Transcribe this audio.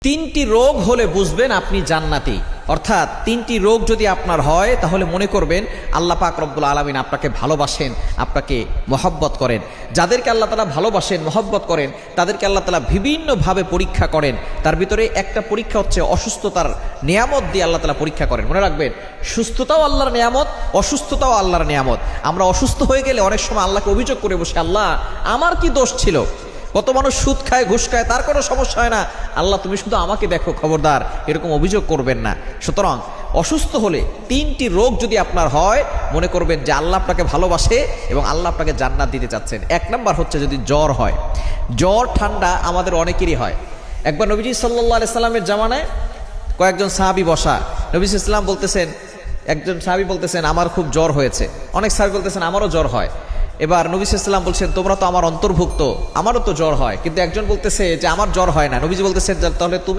তিনটি রোগ হলে বুঝবেন আপনি জান্নাতি। অর্থাৎ তিনটি রোগ যদি আপনার হয় তাহলে মনে করবেন আল্লাহ পাক রব্বুল আলামিন আপনাকে ভালোবাসেন, আপনাকে মহব্বত করেন। যাদেরকে আল্লাহ তাআলা ভালোবাসেন, মহব্বত করেন, তাদেরকে আল্লাহ তাআলা বিভিন্নভাবে পরীক্ষা করেন। তার ভিতরে একটা পরীক্ষা হচ্ছে অসুস্থতার নিয়ামত দিয়ে আল্লাহ তাআলা পরীক্ষা করেন। মনে রাখবেন, সুস্থতাও আল্লাহর নিয়ামত, অসুস্থতাও আল্লাহর নিয়ামত। আমরা অসুস্থ হয়ে গেলে অনেক সময় আল্লাহকে অভিযোগ করে বসে, আল্লাহ আমার কি দোষ ছিল? কত মানুষ সুদ খায়, ঘুষ খায়, তার কোনো সমস্যা হয় না, আল্লাহ তুমি শুধু আমাকে দেখো, খবরদার এরকম অভিযোগ করবেন না। সুতরাং অসুস্থ হলে তিনটি রোগ যদি আপনার হয়, মনে করবেন যে আল্লাহ আপনাকে ভালোবাসে এবং আল্লাহ আপনাকে জান্নাত দিতে চাচ্ছেন। এক নাম্বার হচ্ছে যদি জ্বর হয়। জ্বর ঠান্ডা আমাদের অনেকেরই হয়। একবার নবীজি সাল্লাল্লাহু আলাইহি সাল্লামের জামানায় কয়েকজন সাহাবী বসা, নবী সাল্লাল্লাহু আলাইহি সাল্লাম বলতেছেন, একজন সাহাবী বলতেছেন আমার খুব জ্বর হয়েছে, অনেক সাহাবী বলতেছেন আমারও জ্বর হয়। এবার নবী সাল্লাল্লাহু আলাইহি ওয়াসাল্লাম বলছেন তোমরা তো আমার অন্তর্ভুক্ত, আমারও তো জ্বর হয়। কিন্তু একজন বলতেছে যে আমার জ্বর হয় না। নবীজি বলতেছেন তাহলে তুমি